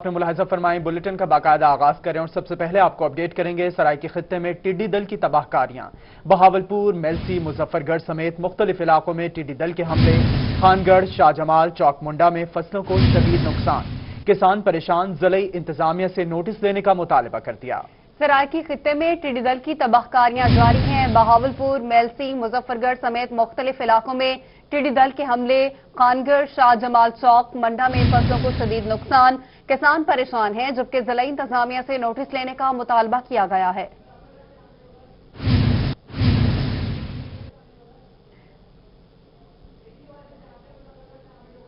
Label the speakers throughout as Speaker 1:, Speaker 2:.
Speaker 1: اپنے ملاحظہ فرمائیں بلیٹن کا باقاعدہ آغاز کریں اور سب سے پہلے آپ کو اپڈیٹ کریں گے سرائکی خطے میں ٹڈی دل کی تباہ کاریاں۔ بہاولپور، میلسی، مظفر گڑھ سمیت مختلف علاقوں میں ٹڈی دل کے حملے۔ خان گڑھ، شاہ جمال، چوک منڈا میں فصلوں کو شدید نقصان۔ کسان پریشان، ضلعی انتظامیہ سے نوٹس لینے کا مطالبہ کر دیا۔
Speaker 2: سرائکی خطے میں ٹڈی دل کی تباہ کاریاں جاری ہیں۔ بہاولپور، میلسی، مظفر گڑھ سمیت مختلف علاقوں میں ٹڈی دل کے حملے۔ خان گڑھ، شاہ جمال چوک منڈا میں فصلوں کو شدید نقصان۔ کسان پریشان ہیں جبکہ ضلعی انتظامیہ سے نوٹس لینے کا مطالبہ کیا گیا ہے۔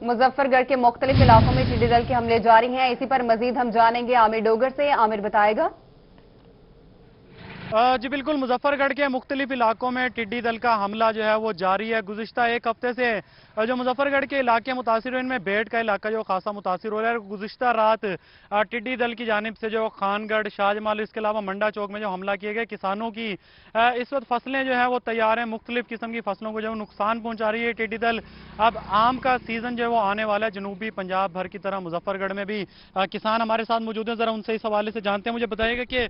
Speaker 2: مظفر گڑھ کے مختلف علاقوں میں ٹڈی دل کے حملے جاری ہیں۔ اسی پر مزید ہم جانیں گے عامر ڈوگر سے۔ عامر بتائے گا۔
Speaker 3: جی بالکل، مظفر گڑھ کے مختلف علاقوں میں ٹڈی دل کا حملہ جو ہے وہ جاری ہے۔ گزشتہ ایک ہفتے سے جو مظفر گڑھ کے علاقے متاثر ہوئے، ان میں بیٹ کا علاقہ جو خاصا متاثر ہو رہا ہے۔ گزشتہ رات ٹڈی دل کی جانب سے جو خان گڑھ، شاہ جمال، اس کے علاوہ منڈا چوک میں جو حملہ کیے گئے، کسانوں کی اس وقت فصلیں جو ہیں وہ تیار ہیں۔ مختلف قسم کی فصلوں کو جو نقصان پہنچا رہی ہے ٹڈی دل۔ اب آم کا سیزن جو ہے وہ آنے والا ہے، جنوبی پنجاب بھر کی طرح مظفر گڑھ میں بھی کسان ہمارے ساتھ موجود ہیں، ذرا ان سے اس حوالے سے جانتے ہیں۔ مجھے بتائیے گا کہ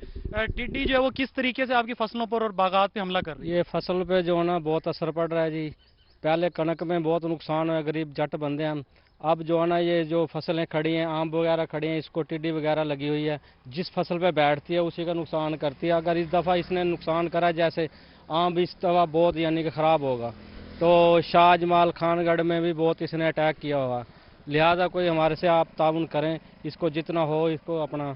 Speaker 3: ٹڈی جو ہے وہ کس طریقے سے آپ کی فصلوں پر اور باغات پہ حملہ کر رہی ہے؟
Speaker 4: یہ فصل پہ جو ہے نا بہت اثر پڑ رہا ہے جی۔ پہلے کنک میں بہت نقصان ہوا، غریب جٹ بندے ہم۔ اب جو ہے نا یہ جو فصلیں کھڑی ہیں، آم وغیرہ کھڑی ہیں، اس کو ٹڈی وغیرہ لگی ہوئی ہے، جس فصل پہ بیٹھتی ہے اسی کا نقصان کرتی ہے۔ اگر اس دفعہ اس نے نقصان کرا جیسے آم بھی اس دفعہ بہت یعنی کہ خراب ہوگا، تو شاہ جمال، خان گڑھ میں بھی بہت اس نے اٹیک کیا ہوگا۔ لہٰذا کوئی ہمارے سے آپ تعاون کریں، اس کو جتنا ہو اس کو اپنا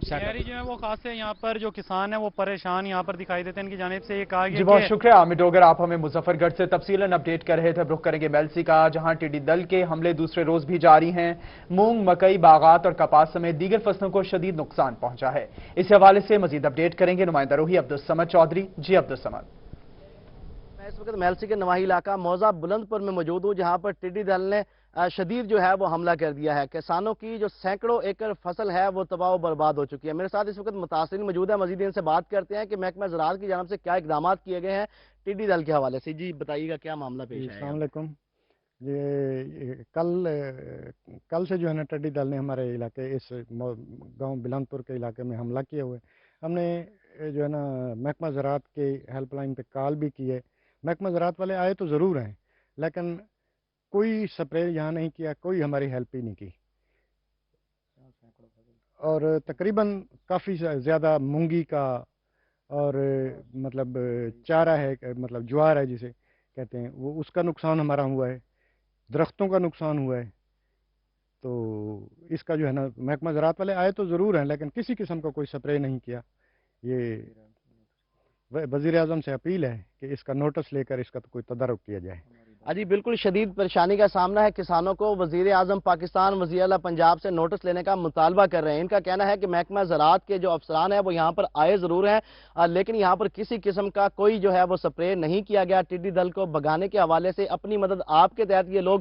Speaker 3: شہری جو ہے وہ خاص ہے، یہاں پر جو کسان ہیں وہ پریشان یہاں پر دکھائی دیتے ہیں۔ ان کی جانب سے یہ کہا گیا
Speaker 1: جی بہت شکریہ عامر ڈوگر، آپ ہمیں مظفر گڑھ سے تفصیلاً اپڈیٹ کر رہے تھے۔ رخ کریں گے میلسی کا، جہاں ٹڈی دل کے حملے دوسرے روز بھی جاری ہیں۔ مونگ، مکئی، باغات اور کپاس سمیت دیگر فصلوں کو شدید نقصان پہنچا ہے۔ اس حوالے سے مزید اپڈیٹ کریں گے نمائندہ روحی عبدالصمد چودھری۔ جی عبدالصمد۔
Speaker 5: میں اس وقت میلسی کے نواحی علاقہ موضع بلند پور میں موجود ہوں، جہاں پر ٹڈی دل نے شدید جو ہے وہ حملہ کر دیا ہے۔ کسانوں کی جو سینکڑوں ایکڑ فصل ہے وہ تباہ و برباد ہو چکی ہے۔ میرے ساتھ اس وقت متاثرین موجود ہیں، مزید ان سے بات کرتے ہیں کہ محکمہ زراعت کی جانب سے کیا اقدامات کیے گئے ہیں ٹڈی دل کے حوالے سے۔ جی بتائیے گا کیا معاملہ پیش ہے؟
Speaker 6: السلام علیکم۔ یہ کل سے جو ہے نا ٹڈی دل نے ہمارے علاقے اس گاؤں بلند پور کے علاقے میں حملہ کیے ہوئے۔ ہم نے جو ہے نا محکمہ زراعت کے ہیلپ لائن پہ کال بھی کی ہے۔ محکمہ زراعت والے آئے تو ضرور ہیں، لیکن کوئی سپرے یہاں نہیں کیا، کوئی ہماری ہیلپ ہی نہیں کی۔ اور تقریباً کافی زیادہ مونگی کا اور مطلب چارہ ہے، مطلب جوار ہے جسے کہتے ہیں، وہ اس کا نقصان ہمارا ہوا ہے، درختوں کا نقصان ہوا ہے۔ تو اس کا جو ہے نا محکمہ زراعت والے آئے تو ضرور ہیں، لیکن کسی قسم کا کوئی سپرے نہیں کیا۔ یہ وزیر اعظم سے اپیل ہے کہ اس کا نوٹس لے کر اس کا کوئی تدارک کیا جائے۔
Speaker 5: جی بالکل، شدید پریشانی کا سامنا ہے کسانوں کو۔ وزیر اعظم پاکستان، وزیر اعلیٰ پنجاب سے نوٹس لینے کا مطالبہ کر رہے ہیں۔ ان کا کہنا ہے کہ محکمہ زراعت کے جو افسران ہیں وہ یہاں پر آئے ضرور ہیں، لیکن یہاں پر کسی قسم کا کوئی جو ہے وہ سپرے نہیں کیا گیا۔ ٹڈی دل کو بھگانے کے حوالے سے اپنی مدد آپ کے تحت یہ لوگ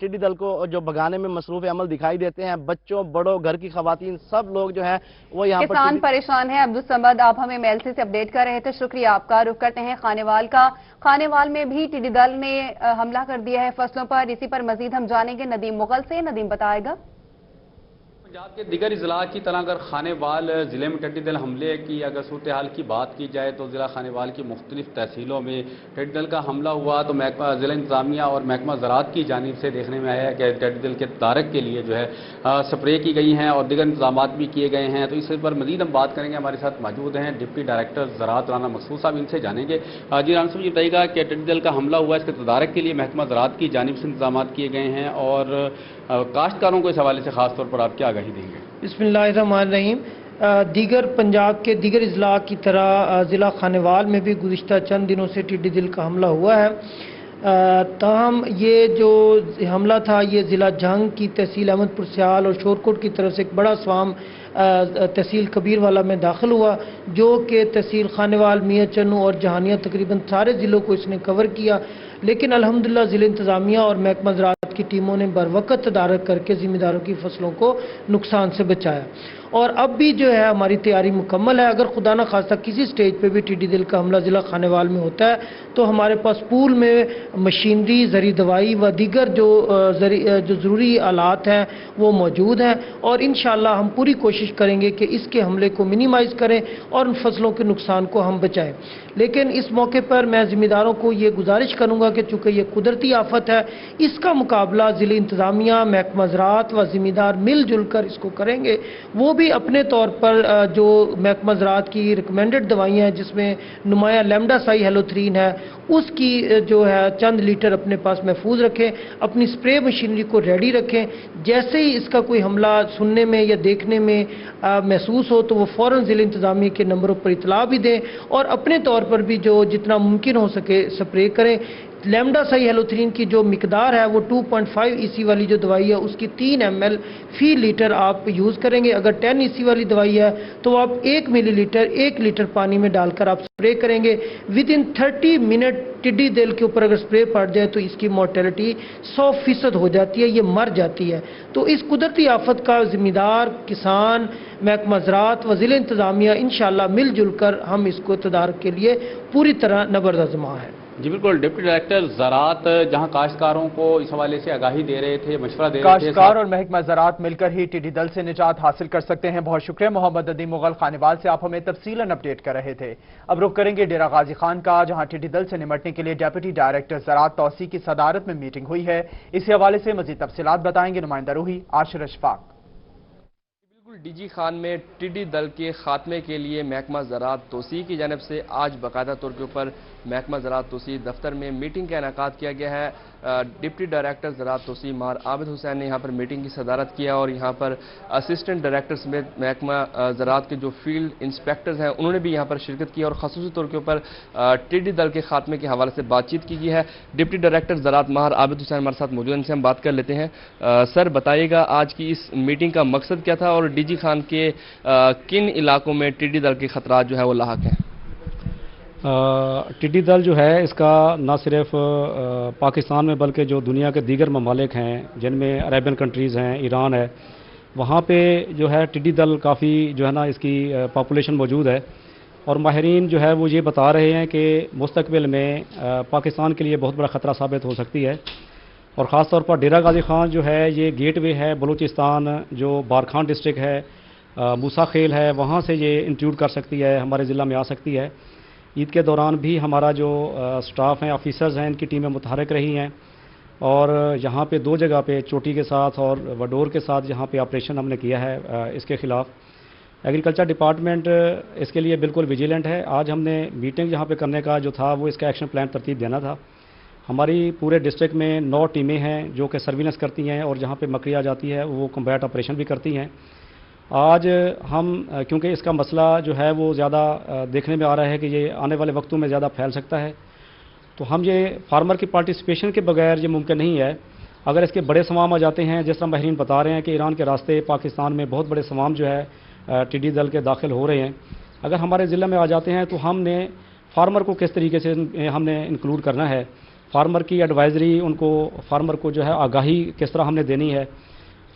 Speaker 5: ٹڈی دل کو جو بھگانے میں مصروف عمل دکھائی دیتے ہیں، بچوں، بڑوں، گھر کی خواتین، سب لوگ جو ہیں وہ یہاں پر
Speaker 2: کسان پریشان ہیں۔ عبدالصمد، آپ ہمیں میلسی سے اپڈیٹ کر رہے تھے، شکریہ آپ کا۔ رخ کرتے ہیں خانیوال کا۔ خانیوال میں بھی ٹڈی دل نے حملہ کر دیا ہے فصلوں پر۔ اسی پر مزید ہم جانیں گے ندیم مغل سے۔ ندیم بتائے گا۔
Speaker 7: پنجاب کے دیگر اضلاع کی طرح اگر خانیوال ضلع میں ٹڈی دل حملے کی اگر صورتحال کی بات کی جائے تو ضلع خانیوال کی مختلف تحصیلوں میں ٹڈی دل کا حملہ ہوا تو ضلع انتظامیہ اور محکمہ زراعت کی جانب سے دیکھنے میں آیا ہے کہ ٹڈی دل کے تدارک کے لیے جو ہے سپرے کی گئی ہیں اور دیگر انتظامات بھی کیے گئے ہیں۔ تو اس پر مزید ہم بات کریں گے، ہمارے ساتھ موجود ہیں ڈپٹی ڈائریکٹر زراعت رانا مقصود صاحب، ان سے جانیں گے۔ جی رانا صاحب، یہ بتائیے گا کہ ٹڈی دل کا حملہ ہوا، اس کے تدارک کے لیے محکمہ زراعت کی جانب سے انتظامات کیے گئے ہیں اور کاشتکاروں کو اس حوالے سے خاص طور پر آپ کیا آگاہی دیں گے؟
Speaker 8: بسم اللہ الرحمن الرحیم۔ دیگر پنجاب کے دیگر اضلاع کی طرح ضلع خانیوال میں بھی گزشتہ چند دنوں سے ٹڈی دل کا حملہ ہوا ہے۔ تاہم یہ جو حملہ تھا یہ ضلع جھنگ کی تحصیل احمد پور سیال اور شورکوٹ کی طرف سے ایک بڑا سوام تحصیل کبیر والا میں داخل ہوا، جو کہ تحصیل خانیوال، میاں چنو اور جہانیہ تقریباً سارے ضلعوں کو اس نے کور کیا۔ لیکن الحمدللہ ضلع انتظامیہ اور محکمہ زراعت کی ٹیموں نے بروقت تدارک کر کے ذمہ داروں کی فصلوں کو نقصان سے بچایا اور اب بھی جو ہے ہماری تیاری مکمل ہے. اگر خدا نہ خواستہ کسی سٹیج پہ بھی ٹڈی دل کا حملہ ضلع خانیوال میں ہوتا ہے تو ہمارے پاس پول میں مشینری، زرعی دوائی و دیگر جو ضروری آلات ہیں وہ موجود ہیں، اور انشاءاللہ ہم پوری کوشش کریں گے کہ اس کے حملے کو منیمائز کریں اور ان فصلوں کے نقصان کو ہم بچائیں. لیکن اس موقع پر میں ذمہ داروں کو یہ گزارش کروں گا کہ چونکہ یہ قدرتی آفت ہے، اس کا مقابلہ ضلع انتظامیہ، محکمہ زراعت و ذمہ دار مل جل کر اس کو کریں گے. وہ بھی اپنے طور پر جو محکمہ زراعت کی ریکمینڈڈ دوائیاں ہیں جس میں نمایاں لیمڈا سائی ہیلوتھرین ہے، اس کی جو ہے چند لیٹر اپنے پاس محفوظ رکھیں، اپنی سپرے مشینری کو ریڈی رکھیں. جیسے ہی اس کا کوئی حملہ سننے میں یا دیکھنے میں محسوس ہو تو وہ فوراً ضلع انتظامیہ کے نمبروں پر اطلاع بھی دیں اور اپنے طور پر بھی جو جتنا ممکن ہو سکے سپرے کریں. لیمڈا سائی ہیلوتھرین کی جو مقدار ہے وہ 2.5 EC والی جو دوائی ہے اس کی 3 ml فی لیٹر آپ یوز کریں گے. اگر 10 EC والی دوائی ہے تو آپ 1 ملی لیٹر 1 لیٹر پانی میں ڈال کر آپ سپرے کریں گے. ود ان 30 منٹ ٹڈی دل کے اوپر اگر سپرے پڑ جائے تو اس کی مورٹیلٹی 100% ہو جاتی ہے، یہ مر جاتی ہے. تو اس قدرتی آفت کا ذمہ دار کسان، محکمہ زراعت و ضلع انتظامیہ انشاءاللہ مل جل کر ہم اس کو تدارک کے لیے پوری طرح نبردآزماں ہے.
Speaker 7: جی بالکل، ڈپٹی ڈائریکٹر زراعت جہاں کاشتکاروں کو اس حوالے سے آگاہی دے رہے تھے، مشورہ دے رہے تھے،
Speaker 1: کاشتکار اور محکمہ زراعت مل کر ہی ٹڈی دل سے نجات حاصل کر سکتے ہیں. بہت شکریہ محمد ندیم مغل خانیوال سے، آپ ہمیں تفصیلاً اپڈیٹ کر رہے تھے. اب رخ کریں گے ڈیرہ غازی خان کا، جہاں ٹڈی دل سے نمٹنے کے لیے ڈپٹی ڈائریکٹر زراعت توسیع کی صدارت میں میٹنگ ہوئی ہے. اسی حوالے سے مزید تفصیلات بتائیں گے نمائندہ روحی عاشر اشفاق.
Speaker 9: ڈی جی خان میں ٹڈی دل کے خاتمے کے لیے محکمہ زراعت توسیع کی جانب سے آج باقاعدہ طور کے اوپر محکمہ زراعت توسیع دفتر میں میٹنگ کا انعقاد کیا گیا ہے. ڈپٹی ڈائریکٹر زراعت توسیع مار عابد حسین نے یہاں پر میٹنگ کی صدارت کیا اور یہاں پر اسسٹنٹ ڈائریکٹر سمیت محکمہ زراعت کے جو فیلڈ انسپیکٹرز ہیں انہوں نے بھی یہاں پر شرکت کی اور خصوصی طور کے اوپر ٹڈی دل کے خاتمے کے حوالے سے بات چیت کی گئی ہے. ڈپٹی ڈائریکٹر زراعت مار عابد حسین ہمارے ساتھ موجود ہیں، ان سے ہم بات کر لیتے ہیں. سر بتائیے گا آج کی اس میٹنگ کا مقصد کیا تھا اور ڈی جی خان کے کن علاقوں میں ٹڈی دل کے خطرات جو ہے وہ لاحق ہیں؟
Speaker 10: ٹڈی دل جو ہے اس کا نہ صرف پاکستان میں بلکہ جو دنیا کے دیگر ممالک ہیں جن میں عربین کنٹریز ہیں، ایران ہے، وہاں پہ جو ہے ٹڈی دل کافی جو ہے نا اس کی پاپولیشن موجود ہے. اور ماہرین جو ہے وہ یہ بتا رہے ہیں کہ مستقبل میں پاکستان کے لیے بہت بڑا خطرہ ثابت ہو سکتی ہے. اور خاص طور پر ڈیرہ غازی خان جو ہے یہ گیٹ وے ہے بلوچستان، جو بارکھان ڈسٹرکٹ ہے، موسیٰ خیل ہے، وہاں سے یہ انکلوڈ کر سکتی ہے، ہمارے ضلع میں آ سکتی ہے. عید کے دوران بھی ہمارا جو سٹاف ہیں، آفیسرز ہیں، ان کی ٹیمیں متحرک رہی ہیں اور یہاں پہ 2 جگہ پہ چوٹی کے ساتھ اور وڈور کے ساتھ یہاں پہ آپریشن ہم نے کیا ہے اس کے خلاف. ایگریکلچر ڈپارٹمنٹ اس کے لیے بالکل ویجیلنٹ ہے. آج ہم نے میٹنگ یہاں پہ کرنے کا جو تھا وہ اس کا ایکشن پلان ترتیب دینا تھا. ہماری پورے ڈسٹرکٹ میں 9 ٹیمیں ہیں جو کہ سرویلنس کرتی ہیں اور جہاں پہ مکڑی آ جاتی ہے وہ کمبیٹ آپریشن بھی کرتی ہیں. آج ہم کیونکہ اس کا مسئلہ جو ہے وہ زیادہ دیکھنے میں آ رہا ہے کہ یہ آنے والے وقتوں میں زیادہ پھیل سکتا ہے، تو ہم یہ فارمر کی پارٹیسپیشن کے بغیر یہ ممکن نہیں ہے. اگر اس کے بڑے سوام آ جاتے ہیں، جس طرح ماہرین بتا رہے ہیں کہ ایران کے راستے پاکستان میں بہت بڑے سوام جو ہے ٹڈی دل کے داخل ہو رہے ہیں، اگر ہمارے ضلع میں آ جاتے ہیں تو ہم نے فارمر کو کس طریقے سے ہم نے انکلوڈ کرنا ہے، فارمر کی ایڈوائزری، ان کو فارمر کو جو ہے آگاہی کس طرح ہم نے دینی ہے،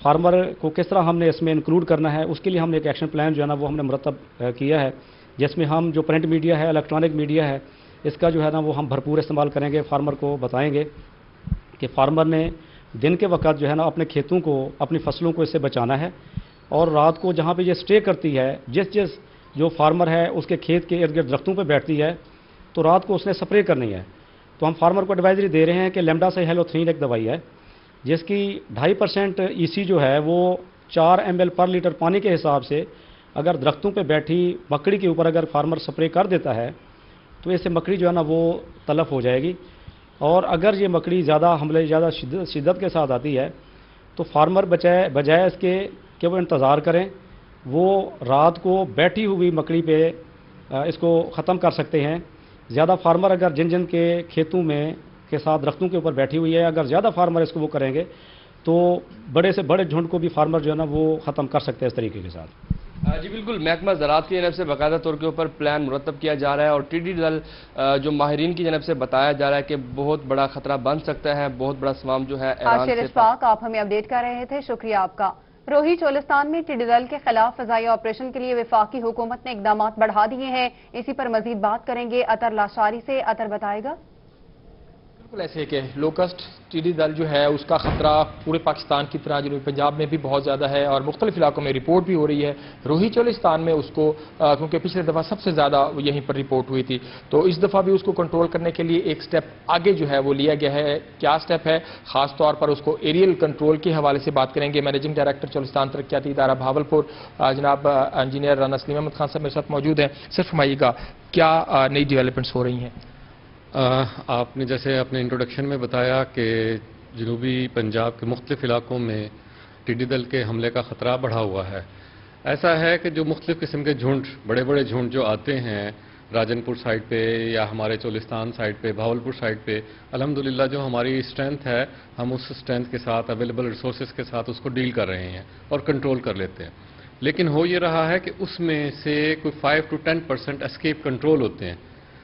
Speaker 10: فارمر کو کس طرح ہم نے اس میں انکلوڈ کرنا ہے، اس کے لیے ہم نے ایک ایکشن پلان جو ہے نا وہ ہم نے مرتب کیا ہے، جس میں ہم جو پرنٹ میڈیا ہے، الیکٹرانک میڈیا ہے، اس کا جو ہے نا وہ ہم بھرپور استعمال کریں گے. فارمر کو بتائیں گے کہ فارمر نے دن کے وقت جو ہے نا اپنے کھیتوں کو، اپنی فصلوں کو اس سے بچانا ہے، اور رات کو جہاں پہ یہ سٹے کرتی ہے، جس جو فارمر ہے اس کے کھیت کے ارد گرد درختوں پہ بیٹھتی ہے تو رات کو اس نے سپرے کرنی ہے. تو ہم فارمر کو ایڈوائزری دے رہے ہیں کہ لیمڈا سے ہیلوتھرین ایک دوائی ہے جس کی 2.5% EC جو ہے وہ 4 ml پر لیٹر پانی کے حساب سے اگر درختوں پہ بیٹھی مکڑی کے اوپر اگر فارمر سپرے کر دیتا ہے تو اس سے مکڑی جو ہے نا وہ تلف ہو جائے گی. اور اگر یہ مکڑی زیادہ حملے زیادہ شدت کے ساتھ آتی ہے تو فارمر بجائے اس کے کہ وہ انتظار کریں، وہ رات کو بیٹھی ہوئی مکڑی پہ اس کو ختم کر سکتے ہیں. زیادہ فارمر اگر جن کے کھیتوں میں کے ساتھ درختوں کے اوپر بیٹھی ہوئی ہے، اگر زیادہ فارمر اس کو وہ کریں گے تو بڑے سے بڑے جھنڈ کو بھی فارمر جو ہے نا وہ ختم کر سکتے ہیں اس طریقے کے ساتھ.
Speaker 9: جی بالکل، محکمہ زراعت کی جانب سے باقاعدہ طور کے اوپر پلان مرتب کیا جا رہا ہے اور ٹڈی دل جو ماہرین کی جانب سے بتایا جا رہا ہے کہ بہت بڑا خطرہ بن سکتا ہے، بہت بڑا سوام جو ہے ایران سے.
Speaker 2: عاشر اشفاق، آپ ہمیں اپڈیٹ کر رہے تھے، شکریہ آپ کا. रोही चोलिस्तान में टिड्डी दल के खिलाफ फजाई ऑपरेशन के लिए वफाकी हुकूमत ने इकदाम बढ़ा दिए हैं। इसी पर मजीद बात करेंगे अतर लाशारी से। अतर बताएगा।
Speaker 11: बिल्कुल ऐसे कि लोकस्ट टिड्डी दल जो है उसका खतरा पूरे पाकिस्तान की तरह जनूबी पंजाब में भी बहुत ज़्यादा है और मुख्तलिफ इलाकों में रिपोर्ट भी हो रही है। रोही चोलिस्तान में उसको क्योंकि पिछले दफ़ा सबसे ज़्यादा यहीं पर रिपोर्ट हुई थी, तो इस दफ़ा भी उसको कंट्रोल करने के लिए एक स्टेप आगे जो है वो लिया गया है। क्या स्टेप है, ख़ास तौर पर उसको एरियल कंट्रोल के हवाले से बात करेंगे। मैनेजिंग डायरेक्टर चोलिस्तान तरक्याती इदारा भावलपुर जनाब इंजीनियर नसलीम अहमद खान साहब मेरे साथ मौजूद हैं। सिर्फ फरमाइएगा क्या नई डेवलपमेंट्स हो रही हैं?
Speaker 12: आपने जैसे अपने इंट्रोडक्शन में बताया कि जनूबी पंजाब के मुख्तलिफ इलाकों में टिड्डी दल के हमले का ख़तरा बढ़ा हुआ है। ऐसा है कि जो मुख्तलिफ किस्म के झुंड, बड़े बड़े झुंड जो आते हैं राजनपुर साइड पे या हमारे चोलिस्तान साइड पे, भावलपुर साइड पे, अल्हम्दुलिल्लाह जो हमारी स्ट्रेंथ है हम उस स्ट्रेंथ के साथ, अवेलेबल रिसोर्सेज के साथ उसको डील कर रहे हैं और कंट्रोल कर लेते हैं। लेकिन हो ये रहा है कि उसमें से कोई 5 to 10% एस्केप कंट्रोल होते हैं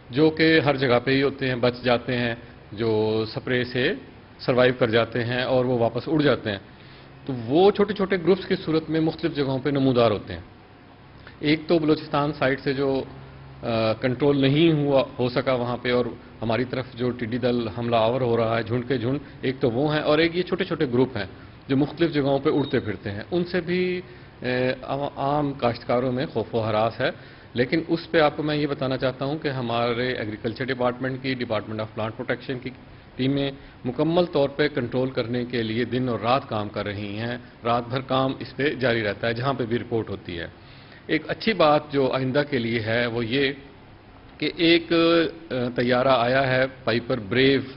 Speaker 12: जो कि हर जगह पे ही होते हैं, बच जाते हैं, जो स्प्रे से सर्वाइव कर जाते हैं और वो वापस उड़ जाते हैं। तो वो छोटे छोटे ग्रुप्स की सूरत में मुख्तलिफ जगहों पे नमूदार होते हैं। एक तो बलूचिस्तान साइड से जो कंट्रोल नहीं हो सका वहाँ पे और हमारी तरफ जो टिड्डी दल हमला आवर हो रहा है झुंड के झुंड, एक तो वो हैं और एक ये छोटे छोटे ग्रुप हैं जो मुख्तलिफ जगहों पर उड़ते फिरते हैं। उनसे भी आम काश्तकारों में खौफ व हरास है। लेकिन उस पे आपको मैं ये बताना चाहता हूँ कि हमारे एग्रीकल्चर डिपार्टमेंट की, डिपार्टमेंट ऑफ प्लांट प्रोटेक्शन की टीमें मुकम्मल तौर पे कंट्रोल करने के लिए दिन और रात काम कर रही हैं। रात भर काम इस पे जारी रहता है जहाँ पे भी रिपोर्ट होती है। एक अच्छी बात जो आइंदा के लिए है वो ये कि एक तैयारा आया है, पाइपर ब्रेव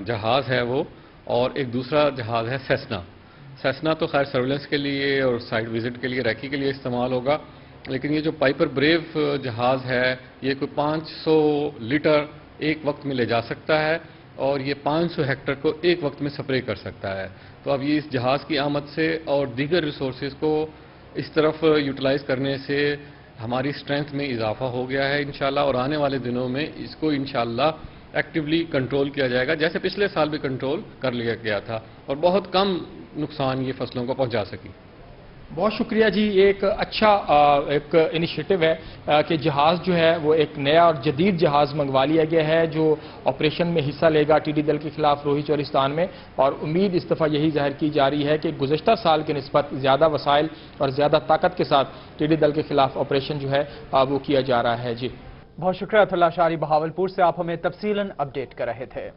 Speaker 12: जहाज़ है वो, और एक दूसरा जहाज़ है सेस्ना। सेस्ना तो खैर सर्वेलेंस के लिए और साइट विजिट के लिए, रैकी के लिए इस्तेमाल होगा, लेकिन ये जो पाइपर ब्रेव जहाज़ है ये कोई 500 लीटर एक वक्त में ले जा सकता है और ये 500 हेक्टर को एक वक्त में स्प्रे कर सकता है। तो अब ये इस जहाज़ की आमद से और दीगर रिसोर्सेज को इस तरफ यूटिलाइज़ करने से हमारी स्ट्रेंथ में इजाफा हो गया है इंशाल्लाह, और आने वाले दिनों में इसको इंशाल्लाह एक्टिवली कंट्रोल किया जाएगा जैसे पिछले साल भी कंट्रोल कर लिया गया था और बहुत कम नुकसान ये फसलों को पहुंचा सकी।
Speaker 11: बहुत शुक्रिया जी। एक अच्छा एक इनिशिएटिव है कि जहाज़ जो है वो एक नया और जदीद जहाज़ मंगवा लिया गया है जो ऑपरेशन में हिस्सा लेगा टिड्डी दल के खिलाफ रोही चोलिस्तान में, और उम्मीद इस दफ़ा यही जाहिर की जा रही है कि गुज़श्ता साल के निस्बत ज़्यादा वसाइल और ज़्यादा ताकत के साथ टिड्डी दल के खिलाफ ऑपरेशन जो है वो किया जा रहा है। जी
Speaker 1: बहुत शुक्रिया अतर लाशारी, बहावलपुर से आप हमें तफसीलन अपडेट कर रहे थे।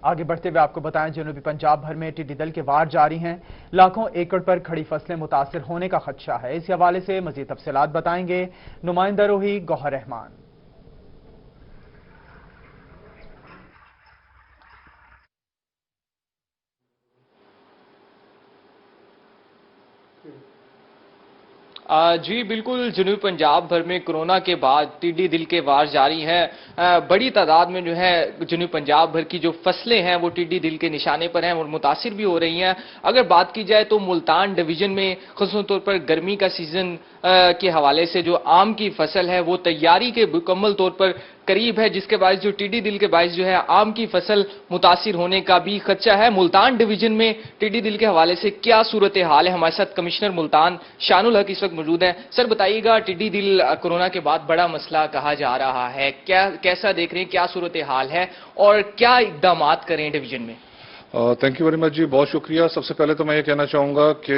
Speaker 1: आगे बढ़ते हुए आपको बताएं, जनूबी पंजाब भर में टिड्डी दल के वार जारी हैं। लाखों एकड़ पर खड़ी फसलें मुतासिर होने का खदशा है। इस हवाले से मजीद तफसीलात बताएंगे नुमाइंदा रोही गौहर रहमान।
Speaker 13: जी बिल्कुल, जनूबी पंजाब भर में कोरोना के बाद टिड्डी दिल के वार जारी हैं। बड़ी तादाद में जो है जनूबी पंजाब भर की जो फसलें हैं वो टिड्डी दिल के निशाने पर हैं और मुतासिर भी हो रही हैं। अगर बात की जाए तो मुल्तान डिवीजन में खास तौर पर गर्मी का सीजन के हवाले से जो आम की फसल है वो तैयारी के मुकम्मल तौर पर करीब है, जिसके बायस जो टिड्डी दिल के बायस जो है आम की फसल मुतासिर होने का भी खदशा है। मुल्तान डिवीजन में टिड्डी दिल के हवाले से क्या सूरत हाल है, हमारे साथ कमिश्नर मुल्तान शानुल हक इस वक्त मौजूद हैं। सर बताइएगा, टिड्डी दिल कोरोना के बाद बड़ा मसला कहा जा रहा है, कैसा देख रहे हैं, क्या सूरत हाल है और क्या इकदाम करें डिवीजन में?
Speaker 14: थैंक यू वेरी मच जी, बहुत शुक्रिया। सबसे पहले तो मैं ये कहना चाहूँगा कि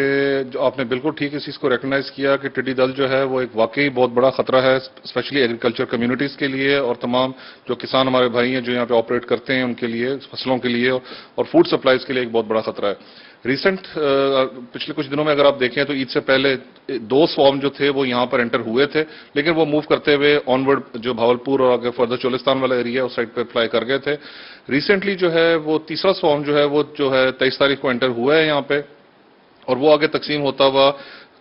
Speaker 14: जो आपने बिल्कुल ठीक इस चीज़ को रिकग्नाइज किया कि टिड्डी दल जो है वो एक वाकई बहुत बड़ा खतरा है, स्पेशली एग्रीकल्चर कम्युनिटीज़ के लिए और तमाम जो किसान हमारे भाई हैं जो यहाँ पे ऑपरेट करते हैं उनके लिए, फसलों के लिए और फूड सप्लाईज के लिए एक बहुत बड़ा खतरा है। रिसेंट पिछले कुछ दिनों में अगर आप देखें तो ईद से पहले 2 स्वॉर्म जो थे वो यहाँ पर एंटर हुए थे, लेकिन वो मूव करते हुए ऑनवर्ड जो भावलपुर और आगे फर्दर चोलिस्तान वाला एरिया उस साइड पे फ्लाई कर गए थे। रिसेंटली जो है वो तीसरा स्वॉर्म जो है वो 23 तारीख को एंटर हुआ है यहाँ पे, और वो आगे तकसीम होता हुआ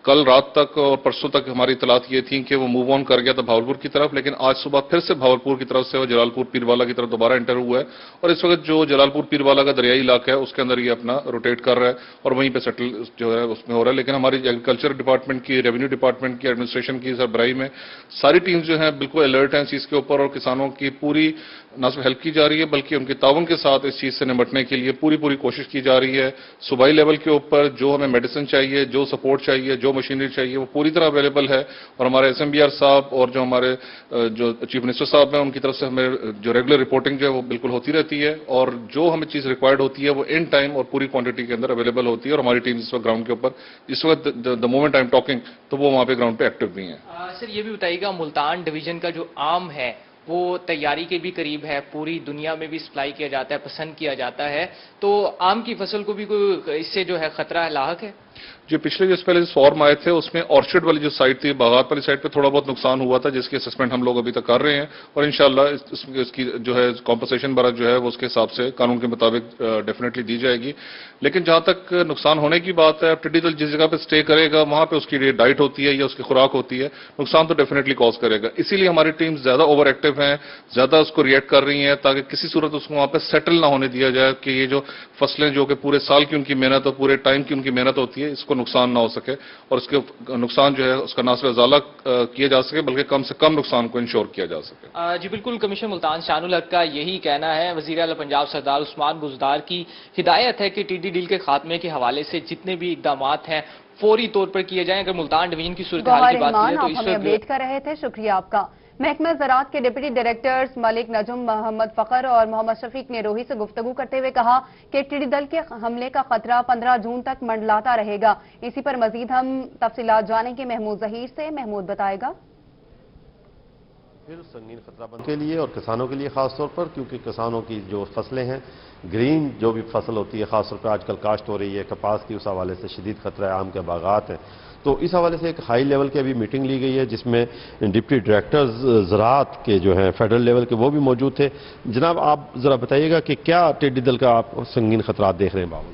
Speaker 14: कल रात तक और परसों तक हमारी इतलात ये थी कि वो मूव ऑन कर गया था भावलपुर की तरफ, लेकिन आज सुबह फिर से भावलपुर की तरफ से वो जलालपुर पीरवाला की तरफ दोबारा एंटर हुआ है और इस वक्त जो जलालपुर पीरवाला का दरियाई इलाका है उसके अंदर ये अपना रोटेट कर रहा है और वहीं पे सेटल जो है उसमें हो रहा है। लेकिन हमारी एग्रीकल्चर डिपार्टमेंट की, रेवेन्यू डिपार्टमेंट की, एडमिनिस्ट्रेशन की सरबराही में सारी टीम्स जो है बिल्कुल अलर्ट हैं इस चीज के ऊपर और किसानों की पूरी न सिर्फ हेल्प की जा रही है बल्कि उनके ताउन के साथ इस चीज से निपटने के लिए पूरी कोशिश की जा रही है। सूबाई लेवल के ऊपर जो हमें मेडिसिन चाहिए, जो सपोर्ट चाहिए, जो मशीनरी चाहिए वो पूरी तरह अवेलेबल है और हमारे SMBR साहब और जो हमारे जो चीफ मिनिस्टर साहब हैं उनकी तरफ से हमें जो रेगुलर रिपोर्टिंग जो है वो बिल्कुल होती रहती है और जो हमें चीज रिक्वायर्ड होती है वो इन टाइम और पूरी क्वांटिटी के अंदर अवेलेबल होती है और हमारी टीम इस वक्त ग्राउंड के ऊपर इस वक्त the moment I am talking तो वो वहां पे ग्राउंड पे एक्टिव भी हैं।
Speaker 13: सर ये भी बताइएगा, मुल्तान डिवीजन का जो आम है वो तैयारी के भी करीब है, पूरी दुनिया में भी सप्लाई किया जाता है, पसंद किया जाता है, तो आम की फसल को भी कोई इससे जो है खतरा लाहक है?
Speaker 14: जो पिछले जो पहले फॉर्म आए थे उसमें ऑर्चर्ड वाली जो साइड थी, बागात वाली साइड पे थोड़ा बहुत नुकसान हुआ था जिसकी असेसमेंट हम लोग अभी तक कर रहे हैं और इंशाल्लाह इसकी जो है कॉम्पनसेशन बरत जो है वो उसके हिसाब से कानून के मुताबिक डेफिनेटली दी जाएगी। लेकिन जहां तक नुकसान होने की बात है, टिड्डी दल जिस जगह पे स्टे करेगा वहां पे उसकी डाइट होती है या उसकी खुराक होती है, नुकसान तो डेफिनेटली कॉज करेगा। इसीलिए हमारी टीम ज्यादा ओवर एक्टिव है, ज्यादा उसको रिएक्ट कर रही है ताकि किसी सूरत उसको वहां पे सेटल ना होने दिया जाए कि ये जो फसलें जो कि पूरे साल की उनकी मेहनत और पूरे टाइम की उनकी मेहनत होती है इसको नुकसान ना हो सके और इसके नुकसान जो है उसका ना सिर्फ इजाला किया जा सके बल्कि कम से कम नुकसान को इंश्योर किया जा सके।
Speaker 13: जी बिल्कुल, कमिश्नर मुल्तान शानुल हक का यही कहना है। वजीर आला पंजाब सरदार उस्मान बुज़दार की हिदायत है कि टिड्डी दल के खात्मे के हवाले से जितने भी इकदाम हैं फौरी तौर पर किए जाएं। अगर मुल्तान डिवीजन की सूरत हाल की बात की तो इस
Speaker 2: अपडेट कर रहे थे, शुक्रिया आपका। महकमा ज़राअत के डिप्टी डायरेक्टर्स मलिक नजम, मोहम्मद फखर और मोहम्मद शफीक ने रोही से गुफ्तगू करते हुए कहा कि टिड्डी दल के हमले का खतरा 15 जून तक मंडलाता रहेगा। इसी पर मजीद हम तफसीलात जानेंगे महमूद जहीर से। महमूद बताएगा।
Speaker 15: फिर संगीन खतरा बन के लिए और किसानों के लिए खास तौर पर, क्योंकि किसानों की जो फसलें हैं, ग्रीन जो भी फसल होती है खास तौर पर आजकल काश्त हो रही है कपास की, उस हवाले से शदीद खतरा है। आम के बागात हैं, तो इस हवाले से एक हाई लेवल की अभी मीटिंग ली गई है जिसमें डिप्टी डायरेक्टर्स ज़राअत के जो हैं फेडरल लेवल के वो भी मौजूद थे। जनाब आप ज़रा बताइएगा कि क्या टिड्डी दल का आप संगीन खतरात देख रहे हैं बाबू?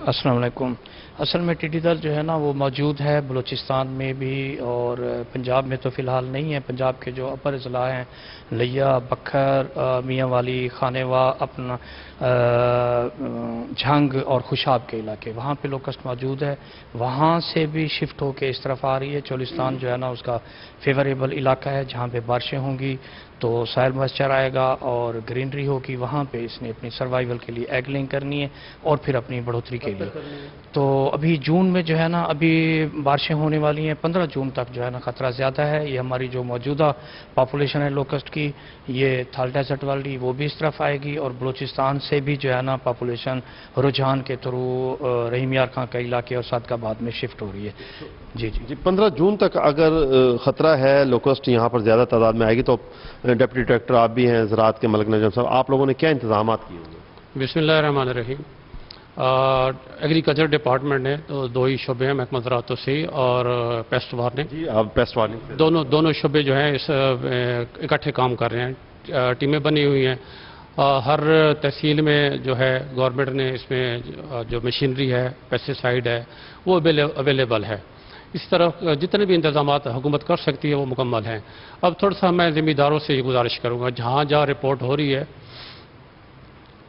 Speaker 8: अस्सलाम वालेकुम। असल में टिड्डी दल जो है ना वो मौजूद है बलूचिस्तान में भी और पंजाब में तो फ़िलहाल नहीं है। पंजाब के जो अपर अजला हैं, लिया, बखर, मियाँ वाली, खानेवा, अपना झंग और खुशाब के इलाके, वहाँ पे लोकस्ट मौजूद है। वहाँ से भी शिफ्ट होकर इस तरफ आ रही है। चोलिस्तान जो है ना उसका फेवरेबल इलाका है जहाँ पे बारिशें होंगी तो साइल मॉइस्चर आएगा और ग्रीनरी होगी। वहाँ पे इसने अपनी सर्वाइवल के लिए एगलिंग करनी है और फिर अपनी बढ़ोतरी के लिए। तो अभी जून में जो है ना अभी बारिशें होने वाली हैं। 15 जून तक जो है ना ख़तरा ज़्यादा है। ये हमारी जो मौजूदा पॉपुलेशन है लोकस्ट की, ये थाल डेजर्ट वाली वो भी इस तरफ आएगी और बलूचिस्तान से भी जो है ना पॉपुलेशन रुझान के थ्रू रहीम यार खां के इलाके और सादकाबाद में शिफ्ट हो रही है। जी
Speaker 15: 15 जून तक अगर ख़तरा है लोकस्ट यहाँ पर ज़्यादा तादाद में आएगी तो डिप्टी डायरेक्टर आप भी हैं ज़राअत के, मलिक नजम साहब, आप लोगों ने क्या इंतजाम किए होंगे?
Speaker 10: बिस्मिल्लाहिर्रहमानिर्रहीम। एग्रीकल्चर डिपार्टमेंट ने तो 2 ही शोबे हैं, महकमा ज़राअत से और पेस्ट वार्निंग।
Speaker 15: जी आप पेस्ट वार्निंग
Speaker 10: दोनों शोबे जो हैं इस इकट्ठे काम कर रहे हैं। टीमें बनी हुई हैं। हर तहसील में जो है गवर्नमेंट ने इसमें जो मशीनरी है, पेस्टिसाइड है, वो अवेलेबल है। इस तरह जितने भी इंतजाम हुकूमत कर सकती है वो मुकम्मल हैं। अब थोड़ा सा मैं ज़िम्मेदारों से ये गुजारिश करूँगा, जहाँ जहाँ रिपोर्ट हो रही है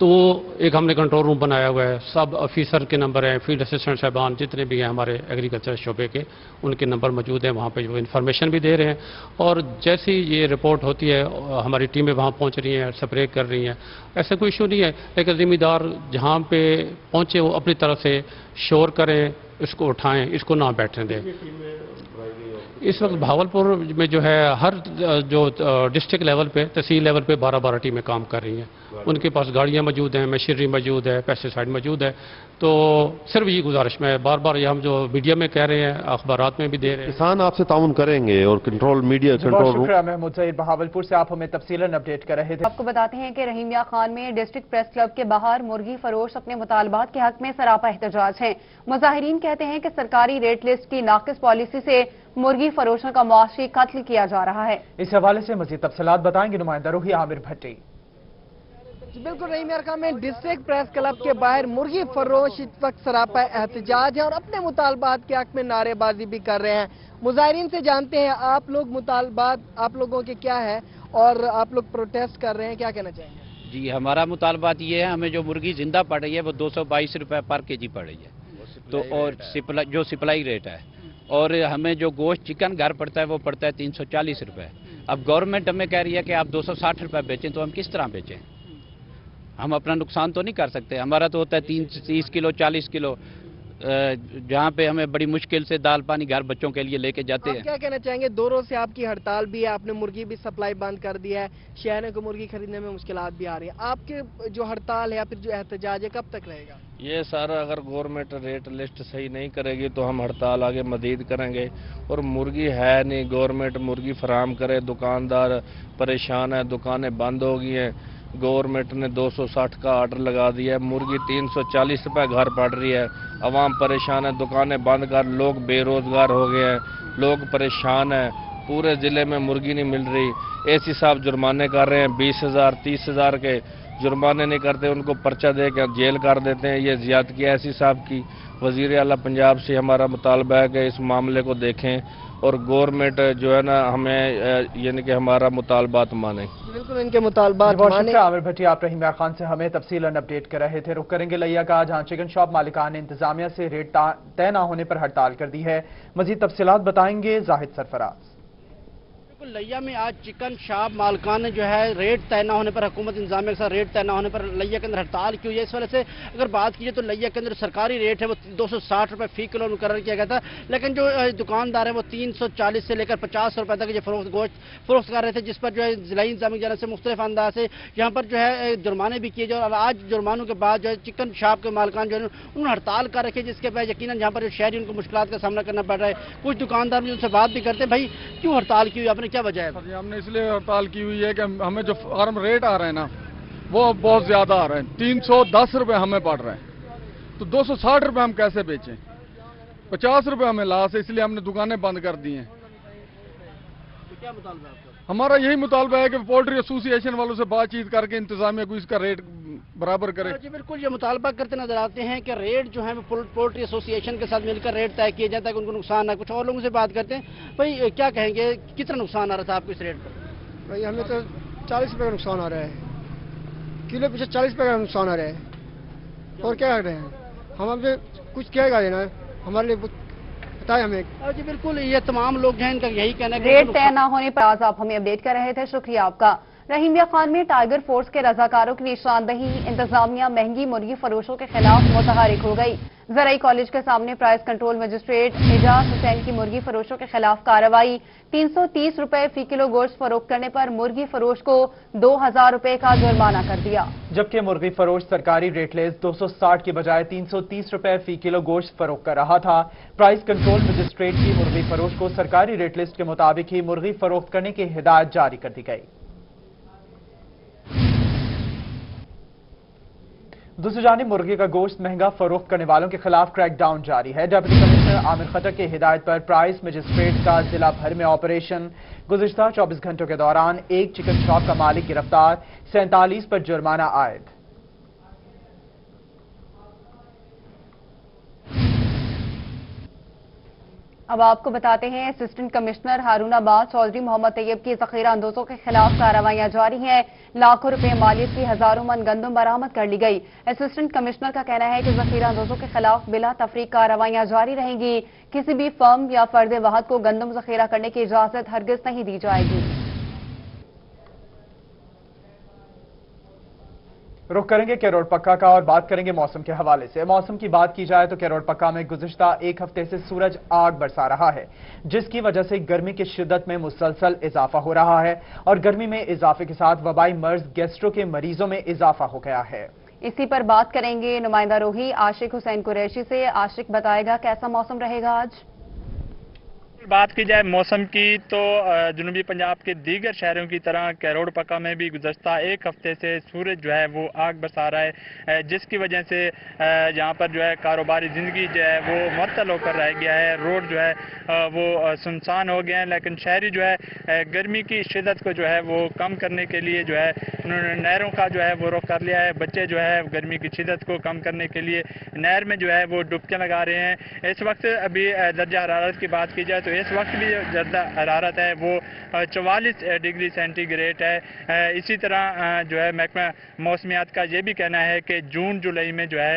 Speaker 10: तो एक हमने कंट्रोल रूम बनाया हुआ है। सब ऑफिसर के नंबर हैं, फील्ड असिस्टेंट साहबान जितने भी हैं हमारे एग्रीकल्चर शोबे के, उनके नंबर मौजूद हैं। वहाँ पे जो इन्फॉर्मेशन भी दे रहे हैं और जैसी ये रिपोर्ट होती है हमारी टीमें वहाँ पहुँच रही हैं, स्प्रे कर रही हैं। ऐसा कोई इशू नहीं है, लेकिन ज़िम्मेदार जहाँ पे पहुँचे वो अपनी तरफ से शोर करें, इसको उठाएं, इसको ना बैठने दें। इस वक्त भावलपुर में जो है हर जो डिस्ट्रिक्ट लेवल पे, तहसील लेवल पे 12-12 टीमें काम कर रही हैं। उनके पास गाड़ियां मौजूद हैं, मशीनरी मौजूद है, पेस्टिसाइड मौजूद है। तो सिर्फ ये गुजारिश में बार-बार ये हम जो मीडिया में कह रहे हैं, अखबारात में भी दे रहे हैं,
Speaker 15: किसान आपसे ताउन करेंगे और control media control room.
Speaker 1: Mahmood Zaheer Bahawalpur से आप हमें तफसीलन अपडेट कर रहे थे।
Speaker 2: आपको बताते हैं कि रहीम यार खान में डिस्ट्रिक्ट प्रेस क्लब के बाहर मुर्गी फरोश अपने मुतालबात के हक में सरापा एहतजाज हैं। मुजाहिरीन कहते हैं कि सरकारी रेट लिस्ट की नाकिस पॉलिसी से मुर्गी फरोशों का मुआशी कत्ल किया जा रहा है।
Speaker 1: इस हवाले से मजीद तफसीलात बताएंगे नुमाइंदा रोही आमिर भट्टी।
Speaker 8: बिल्कुल रहीम यार में डिस्ट्रिक्ट प्रेस क्लब के बाहर मुर्गी फरोश इस वक्त सरापा एहतजाज है और अपने मुतालबात के हक में नारेबाजी भी कर रहे हैं। मुजाहिरीन से जानते हैं आप लोग मुतालबात आप लोगों के क्या है और आप लोग प्रोटेस्ट कर रहे हैं, क्या कहना चाहेंगे?
Speaker 16: जी हमारा मुतालबात ये है, हमें जो मुर्गी जिंदा पड़ रही है वो 222 रुपए पर केजी पड़ रही है, तो और जो सप्लाई रेट है, और हमें जो गोश्त चिकन घर पड़ता है वो पड़ता है 340 रुपए। अब गवर्नमेंट हमें कह रही है कि आप 260 रुपए बेचें, तो हम किस तरह बेचें? हम अपना नुकसान तो नहीं कर सकते। हमारा तो होता है 30 किलो 40 किलो, जहाँ पे हमें बड़ी मुश्किल से दाल पानी घर बच्चों के लिए लेके जाते हैं।
Speaker 8: क्या कहना चाहेंगे? 2 रोज से आपकी हड़ताल भी है, आपने मुर्गी भी सप्लाई बंद कर दिया है, शहरों को मुर्गी खरीदने में मुश्किलात भी आ रही है। आपके जो हड़ताल है या फिर जो एहतजाज है कब तक रहेगा?
Speaker 17: ये सारा अगर गवर्नमेंट रेट लिस्ट सही नहीं करेगी तो हम हड़ताल आगे मजीद करेंगे। और मुर्गी है नहीं, गवर्नमेंट मुर्गी फराहम करे, दुकानदार परेशान है, दुकानें बंद हो गई हैं। गवर्नमेंट ने 260 का आर्डर लगा दिया है, मुर्गी 340 रुपए घर पड़ रही है, अवाम परेशान है, दुकानें बंद कर, लोग बेरोजगार हो गए हैं, लोग परेशान हैं, पूरे ज़िले में मुर्गी नहीं मिल रही। एसी साहब जुर्माने कर रहे हैं 20,000 30,000 के, जुर्माने नहीं करते, उनको पर्चा दे के जेल कर देते हैं। ये ज़्यादती है एसी साहब की। वज़ीर आला पंजाब से हमारा मुतालबा है कि इस मामले को देखें और गवर्नमेंट जो है ना हमें यानी कि हमारा मुतालबात माने।
Speaker 8: बिल्कुल इनके मुतालबात
Speaker 1: माने। आमिर भट्टी आप रहीम खान से हमें तफसीलन अपडेट कर रहे थे। रुक करेंगे लिया का, जहां चिकन शॉप मालिकान ने इंतजामिया से रेट तय न होने पर हड़ताल कर दी है। मजीद तफसीलात बताएंगे जाहिद सरफराज।
Speaker 5: लिया में आज चिकन शॉप मालिकान ने जो है रेट तय न होने पर, हुकूमत इंतजामिया के साथ रेट तय न होने पर लिया के अंदर हड़ताल की हुई है। इस वजह से अगर बात कीजिए तो लिया के अंदर सरकारी रेट है वो 260 रुपए फी किलो मुकर्रर किया गया था, लेकिन जो दुकानदार है वो 340 से लेकर 50 रुपए तक ये गोश्त फरोख्त कर रहे थे, जिस पर जो है जिला इंतजामिया जानब से मुख्तलिफ अंदाज से यहाँ पर जो है जुर्माने भी किए गए। और आज जुर्मानों के बाद जो है चिकन शॉप के मालिकान जो है उन्होंने हड़ताल कर रखी है, जिसके बाद यकीनन यहाँ पर जो शहरी उनको मुश्किलात का सामना करना पड़ रहा है। कुछ दुकानदार भी उनसे बात भी करते हैं, भाई क्यों हड़ताल की हुई, आपने क्या वजह है?
Speaker 18: हमने इसलिए हड़ताल की हुई है कि हमें जो फार्म रेट आ रहे हैं ना वो बहुत ज्यादा आ रहे हैं, 310 रुपए हमें पड़ रहे हैं, तो 260 रुपए हम कैसे बेचें? 50 रुपए हमें लॉस है, इसलिए हमने दुकानें बंद कर दी हैं।
Speaker 5: तो क्या मुतालबा है आपका?
Speaker 18: हमारा यही मुतालबा है कि पोल्ट्री एसोसिएशन वालों से बातचीत करके इंतजामिया को इसका रेट बराबर करे।
Speaker 5: जी बिल्कुल, ये मुतालबा करते नजर आते हैं कि रेट जो है पोल्ट्री एसोसिएशन के साथ मिलकर रेट तय किया जाता है कि उनको नुकसान ना। कुछ और लोगों से बात करते हैं, भाई क्या कहेंगे, कितना नुकसान आ रहा था आपको इस रेट पर?
Speaker 19: भाई हमें तो 40 रुपये का नुकसान आ रहा है, किलो पीछे 40 रुपये का नुकसान आ रहा है, और क्या कर रहे हैं हम? हमसे कुछ क्या देना हमारे लिए बताए हमें।
Speaker 5: जी बिल्कुल, ये तमाम लोग हैं, इनका यही कहना है।
Speaker 2: रेट तय न होने पर आज आप हमें अपडेट कर रहे थे, शुक्रिया आपका। रहीमिया खान में टाइगर फोर्स के रजाकारों की निशानदही, इंतजामिया महंगी मुर्गी फरोशों के खिलाफ मुतहरिक हो गई। जराई कॉलेज के सामने price control magistrate Ejaz Hussain की मुर्गी फरोशों के खिलाफ कार्रवाई। 330 रुपए फी किलो गोश्त फरोख्त करने पर मुर्गी फरोश को 2000 रुपए का जुर्माना कर दिया,
Speaker 1: जबकि मुर्गी फरोश सरकारी रेट लिस्ट 260 की बजाय 330 रुपए फी किलो गोश्त फरोख्त कर रहा था। प्राइस कंट्रोल मजिस्ट्रेट की मुर्गी फरोश को सरकारी रेट लिस्ट के मुताबिक ही मुर्गी फरोख्त करने की हिदायत जारी कर दी गई। दूसरी जानिब मुर्गी का गोश्त महंगा फरोख्त करने वालों के खिलाफ क्रैकडाउन जारी है। डिप्टी कमिश्नर आमिर खट्टर की हिदायत पर प्राइस मजिस्ट्रेट का जिला भर में ऑपरेशन। गुज़िश्ता 24 घंटों के दौरान एक चिकन शॉप का मालिक गिरफ्तार, 47 पर जुर्माना आयद।
Speaker 2: अब आपको बताते हैं, असिस्टेंट कमिश्नर हारूनाबाद चौधरी मोहम्मद तैयब की जखीरा अंदोजों के खिलाफ कार्रवाइयां जारी हैं। लाखों रुपए मालियत की हजारों मन गंदम बरामद कर ली गई। असिस्टेंट कमिश्नर का कहना है कि जखीरा अंदोजों के खिलाफ बिला तफरीक कार्रवाइयां जारी रहेंगी। किसी भी फर्म या फर्द वाहद को गंदम जखीरा करने की इजाजत हरगिज नहीं दी जाएगी।
Speaker 1: रुख करेंगे केरोड़ पक्का का और बात करेंगे मौसम के हवाले से। मौसम की बात की जाए तो केरोड़ पक्का में गुज़िश्ता एक हफ्ते से सूरज आग बरसा रहा है, जिसकी वजह से गर्मी की शिद्दत में मुसलसल इजाफा हो रहा है और गर्मी में इजाफे के साथ वबाई मर्ज गैस्ट्रो के मरीजों में इजाफा हो गया है।
Speaker 2: इसी पर बात करेंगे नुमाइंदा रोही आशिक हुसैन कुरैशी से। आशिक बताएगा कैसा मौसम रहेगा आज?
Speaker 3: बात की जाए मौसम की तो जनूबी पंजाब के दीगर शहरों की तरह कैरोड़ पक्का में भी गुज़श्ता एक हफ्ते से सूरज जो है वो आग बरसा रहा है, जिसकी वजह से यहाँ पर जो है कारोबारी ज़िंदगी जो है वो मुअत्तल होकर रह गया है। रोड जो है वो सुनसान हो गए हैं, लेकिन शहरी जो है गर्मी की शिद्दत को जो है वो कम करने के लिए जो है उन्होंने नहरों का जो है वो रुख कर लिया है। बच्चे जो है गर्मी की शिद्दत को कम करने के लिए नहर में जो है वो डुबकियाँ लगा रहे हैं। इस वक्त अभी दर्जा हरारत की बात की जाए तो इस वक्त भी जो दर्जा हरारत है वो 44 डिग्री सेंटीग्रेड है। इसी तरह जो है महकमा मौसमियात का ये भी कहना है कि जून जुलाई में जो है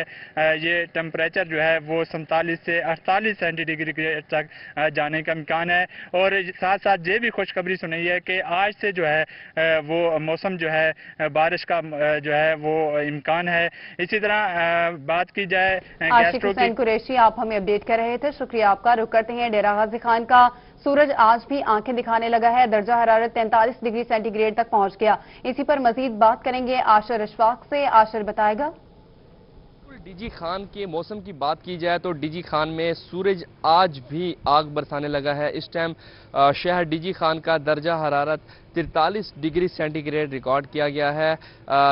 Speaker 3: ये टेम्परेचर जो है वो 47 से 48 सेंटीग्रेड तक जाने का इम्कान है। और साथ साथ ये भी खुशखबरी सुनाई है कि आज से जो है वो मौसम जो है बारिश का जो है वो इम्कान है। इसी तरह बात की जाए
Speaker 2: आशिक हुसैन कुरैशी, आप हमें अपडेट कर रहे थे, शुक्रिया आपका। रुक करते हैं डेरा गाजी खान का। सूरज आज भी आंखें दिखाने लगा है, दर्जा हरारत 43 डिग्री सेंटीग्रेड तक पहुंच गया। इसी पर मजीद बात करेंगे आशर अशफाक से। आशर बताएगा।
Speaker 9: डीजी खान के मौसम की बात की जाए तो डीजी खान में सूरज आज भी आग बरसाने लगा है। इस टाइम शहर डीजी खान का दर्जा हरारत 43 डिग्री सेंटीग्रेड रिकॉर्ड किया गया है,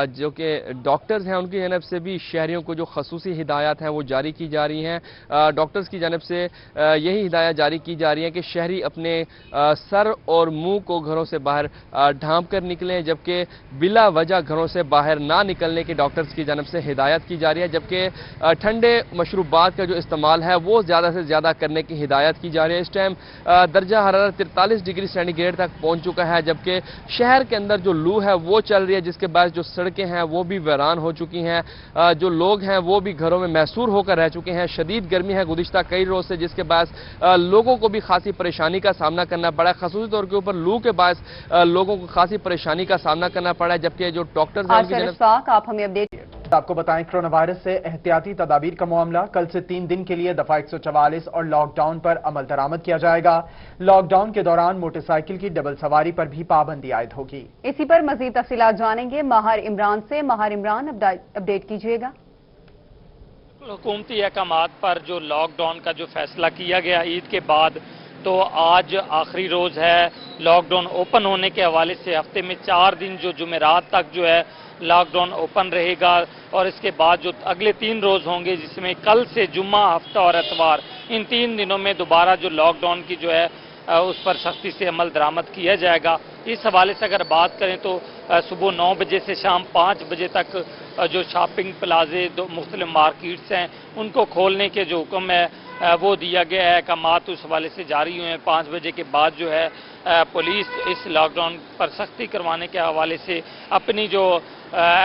Speaker 9: जो कि डॉक्टर्स हैं उनकी जानब से भी शहरियों को जो खसूसी हिदायत हैं वो जारी की जा रही हैं। डॉक्टर्स की जानब से यही हिदायत जारी की जा रही है कि शहरी अपने सर और मुंह को घरों से बाहर ढांप कर निकलें, जबकि बिला वजह घरों से बाहर ना निकलने की डॉक्टर्स की जानब से हिदायत की जा रही है। जबकि ठंडे मशरूबात का जो इस्तेमाल है वो ज़्यादा से ज़्यादा करने की हिदायत की जा रही है। इस टाइम दर्जा हरारत 43 डिग्री सेंटीग्रेड तक पहुँच चुका है, जबकि शहर के अंदर जो लू है वो चल रही है, जिसके बाद जो सड़कें हैं वो भी वीरान हो चुकी हैं। जो लोग हैं वो भी घरों में महसूर होकर रह चुके हैं। शदीद गर्मी है गुज़िश्ता कई रोज से, जिसके बाद लोगों को भी खासी परेशानी का सामना करना पड़ा है। खसूसी तौर के ऊपर लू के बाद लोगों को खासी परेशानी का सामना करना पड़ा है। जबकि जो डॉक्टर्स
Speaker 2: आप हमें अपडेट
Speaker 1: आपको बताएं, कोरोना वायरस से एहतियाती तदाबीर का मामला। कल से 3 दिन के लिए दफा 144 और लॉकडाउन पर अमल दरामद किया जाएगा। लॉकडाउन के दौरान मोटरसाइकिल की डबल सवारी पर भी पाबंदी आयद होगी।
Speaker 2: इसी पर मजीद तफसीलात जानेंगे माहिर इमरान से। माहिर इमरान, अपडेट कीजिएगा।
Speaker 20: हुकूमती अहकामात पर जो लॉकडाउन का जो फैसला किया गया ईद के बाद, तो आज आखिरी रोज है लॉकडाउन ओपन होने के हवाले से। हफ्ते में 4 दिन जो जुमेरात तक जो है लॉकडाउन ओपन रहेगा, और इसके बाद जो अगले 3 रोज होंगे, जिसमें कल से जुम्मा, हफ्ता और एतवार, इन 3 दिनों में दोबारा जो लॉकडाउन की जो है उस पर सख्ती से अमल दरामद किया जाएगा। इस हवाले से अगर बात करें तो सुबह 9 बजे से शाम 5 बजे तक जो शॉपिंग प्लाजे, मुख्तलिफ मार्केट्स हैं, उनको खोलने के जो हुक्म है वो दिया गया है। अहकामात उस हवाले से जारी हुए हैं। 5 बजे के बाद जो है पुलिस इस लॉकडाउन पर सख्ती करवाने के हवाले से अपनी जो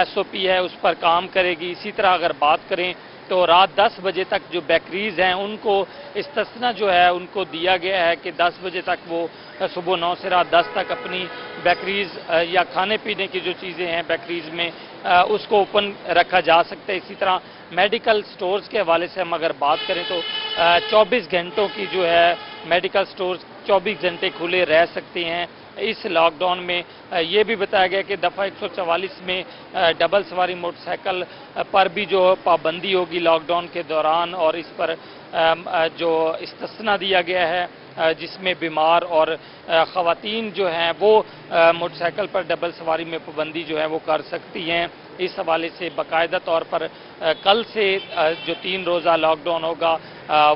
Speaker 20: SOP है उस पर काम करेगी। इसी तरह अगर बात करें तो रात 10 बजे तक जो बेकरीज हैं उनको इस्तिस्ना जो है उनको दिया गया है कि 10 बजे तक वो सुबह 9 से रात 10 तक अपनी बेकरीज या खाने पीने की जो चीज़ें हैं बेकरीज में उसको ओपन रखा जा सकता है। इसी तरह मेडिकल स्टोर्स के हवाले से हम अगर बात करें तो 24 घंटों की जो है मेडिकल स्टोर्स 24 घंटे खुले रह सकते हैं। इस लॉकडाउन में ये भी बताया गया कि दफ़ा 144 में डबल सवारी मोटरसाइकिल पर भी जो पाबंदी होगी लॉकडाउन के दौरान, और इस पर जो इस्तिस्ना दिया गया है जिसमें बीमार और ख़वातीन जो हैं वो मोटरसाइकिल पर डबल सवारी में पाबंदी जो है वो कर सकती हैं। इस हवाले से बाकायदा तौर पर कल से जो 3 रोज़ा लॉकडाउन होगा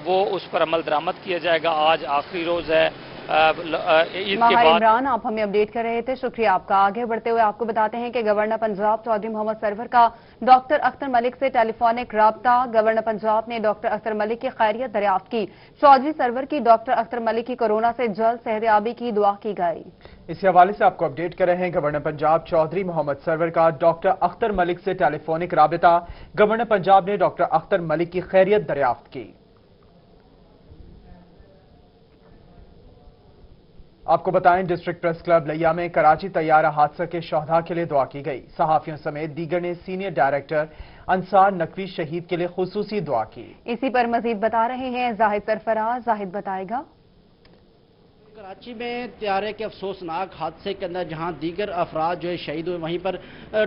Speaker 20: वो उस पर अमल दरामद किया जाएगा। आज आखिरी रोज़ है ईद के बाद।
Speaker 2: इमरान, आप हमें अपडेट कर रहे थे, शुक्रिया आपका। आगे बढ़ते हुए आपको बताते हैं कि गवर्नर पंजाब चौधरी मोहम्मद सरवर का डॉक्टर अख्तर मलिक से टेलीफोनिक राब्ता। गवर्नर पंजाब ने डॉक्टर अख्तर मलिक की खैरियत दरियाफ्त की। चौधरी सरवर की डॉक्टर अख्तर मलिक की कोरोना से जल्द सेहतयाबी की दुआ की गई।
Speaker 1: इसी हवाले से आपको अपडेट कर रहे हैं गवर्नर पंजाब चौधरी मोहम्मद सरवर का डॉक्टर अख्तर मलिक से टेलीफोनिक राब्ता। गवर्नर पंजाब ने डॉक्टर अख्तर मलिक की खैरियत दरियाफ्त की। आपको बताएं, डिस्ट्रिक्ट प्रेस क्लब लिया में कराची तैयारा हादसा के शहदा के लिए दुआ की गई। सहाफियों समेत दीगर ने सीनियर डायरेक्टर अंसार नकवी शहीद के लिए खुसूसी दुआ की।
Speaker 2: इसी पर मजीद बता रहे हैं जाहिद सरफराज। जाहिद बताएगा।
Speaker 5: कराची में त्यारे के अफसोसनाक हादसे के अंदर जहां दीगर अफराद जो है शहीद हुए, वहीं पर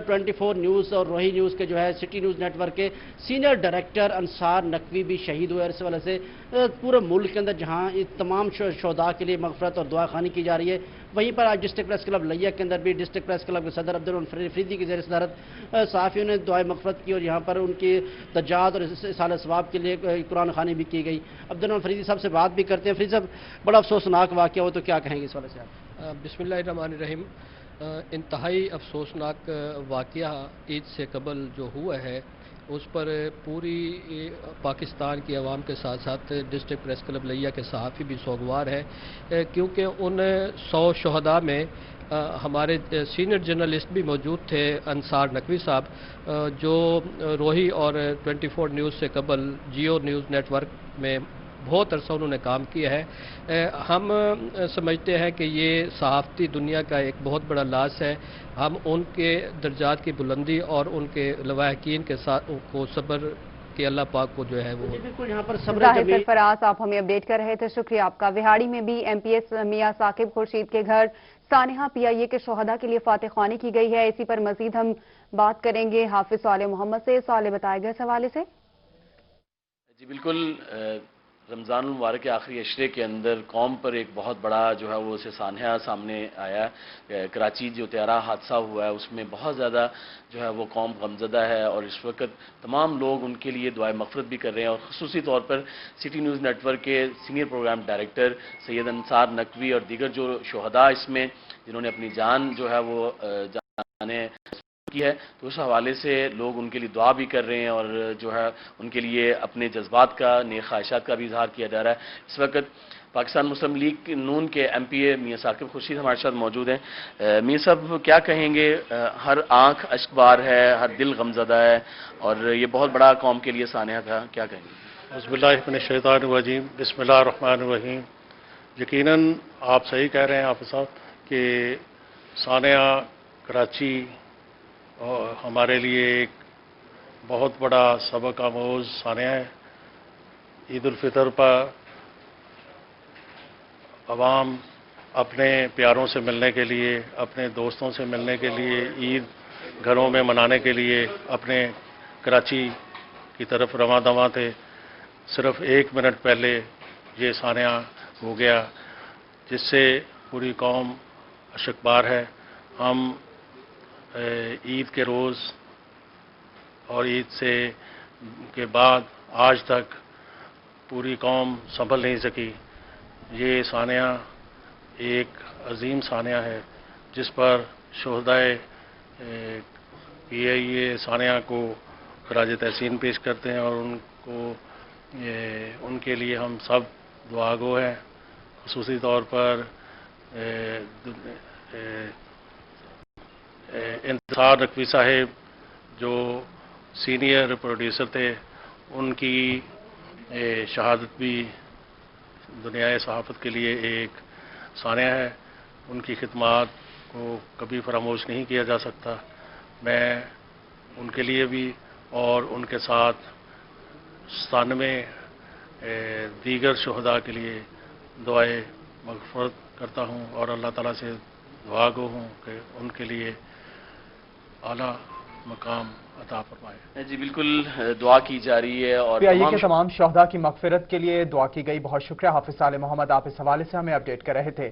Speaker 5: 24 न्यूज़ और रोही न्यूज़ के जो है सिटी न्यूज़ नेटवर्क के सीनियर डायरेक्टर अंसार नकवी भी शहीद हुए। और इस वजह से पूरे मुल्क के अंदर जहां तमाम शोहदा के लिए मगफरत और दुआ खानी की जा रही है, वहीं पर आज डिस्ट्रिक्ट प्रेस क्लब लिया के अंदर भी डिस्ट्रिक्ट प्रेस क्लब के सदर अब्दुल फरीदी की ज़ेर सदारत सहाफ़ियों ने दुआ मगफरत की और यहाँ पर उनकी दज्जात और इसाल सवाब के लिए कुरान खानी भी की गई। अब्दुल फरीदी साहब से बात भी करते हैं। फरीदी साहब, बड़ा अफसोसनाक वाक़या हो तो क्या कहेंगे इस वाले से आप?
Speaker 21: बिस्मिल्लाहिर्रहमानिर्रहीम। इंतहाई अफसोसनाक वाक़या ईद से कबल जो हुआ है उस पर पूरी पाकिस्तान की आवाम के साथ साथ डिस्ट्रिक्ट प्रेस क्लब लिया के सहाफ़ी भी सोगवार है, क्योंकि उन 100 शहदा में हमारे सीनियर जर्नलिस्ट भी मौजूद थे, अंसार नकवी साहब, जो रोही और 24 न्यूज़ से कबल जियो न्यूज़ नेटवर्क में बहुत अरसा उन्होंने काम किया है। हम समझते हैं कि ये सहाफ़ती दुनिया का एक बहुत बड़ा लास है। हम उनके दर्जात की बुलंदी और उनके लवाहकीन के साथ को सब्र कि अल्लाह पाक को जो है वो
Speaker 5: बिल्कुल यहाँ पर
Speaker 2: जाहिर सरफराज, आप हमें अपडेट कर रहे थे, शुक्रिया आपका। विहाड़ी में भी एमपीएस मियां साकिब खुर्शीद के घर सानिहा पीआईए के शोहदा के लिए फातह ख्वानी की गई है। इसी पर मजीद हम बात करेंगे हाफिज साले मोहम्मद से। साले बताए गए हवाले से
Speaker 22: जी बिल्कुल, रमज़ान मुबारक के आखिरी अशरे के अंदर कौम पर एक बहुत बड़ा जो है वो उसे सान्हा सामने आया। कराची जो त्यारा हादसा हुआ है उसमें बहुत ज़्यादा जो है वो कौम गमज़दा है और इस वक्त तमाम लोग उनके लिए दुआए मग़फ़िरत भी कर रहे हैं। और ख़ुसूसी तौर पर सिटी न्यूज़ नेटवर्क के senior programme director Syed Ansar Naqvi और दीगर जो शोहदा इसमें जिन्होंने अपनी जान जो है वो जाने की है, तो उस हवाले से लोग उनके लिए दुआ भी कर रहे हैं और जो है उनके लिए अपने जज्बात का, नेक ख्वाहिशात का भी इजहार किया जा रहा है। इस वक्त पाकिस्तान मुस्लिम लीग नून के एमपीए मियां साकिब खुर्शीद हमारे साथ मौजूद हैं। मियां साहब क्या कहेंगे, हर आंख अश्कबार है, हर दिल गमज़दा है और ये बहुत बड़ा कौम के लिए सानिया था, क्या कहेंगे?
Speaker 23: औज़ुबिल्लाहिमिनश्शैतानिर्रजीम, बिस्मिल्लाहिर्रहमानिर्रहीम। यकीनन आप सही कह रहे हैं हाफ़िज़ साहब कि सानिया कराची और हमारे लिए एक बहुत बड़ा सबक आमोज़ सानिया है। ईद उल फितर पर अवाम अपने प्यारों से मिलने के लिए, अपने दोस्तों से मिलने के लिए, ईद घरों में मनाने के लिए अपने कराची की तरफ रवां दवां थे। सिर्फ 1 मिनट पहले ये सानिया हो गया जिससे पूरी कौम अशकबार है। हम ईद के रोज़ और ईद से के बाद आज तक पूरी कौम संभल नहीं सकी। ये सानिया एक अजीम सानिया है जिस पर शोहदाए पीआईए सानिया को खराज तहसीन पेश करते हैं और उनके लिए हम सब दुआगो हैं। ख़ुसूसी तौर पर अंसार नकवी साहिब जो सीनियर प्रोड्यूसर थे, उनकी शहादत भी दुनियाए सहाफ़त के लिए एक सानिया है। उनकी खिदमात को कभी फरामोश नहीं किया जा सकता। मैं उनके लिए भी और उनके साथ 97 दीगर शोहदा के लिए दुआए मग़फ़िरत करता हूँ और अल्लाह ताला से दुआ गो हूँ कि उनके लिए आला मकाम अता फरमाए।
Speaker 22: जी बिल्कुल, दुआ की जा रही है और
Speaker 1: पीआईए के तमाम शोहदा की मग़फ़िरत के लिए दुआ की गई। बहुत शुक्रिया हाफिज साले मोहम्मद, आप इस हवाले से हमें अपडेट कर रहे थे।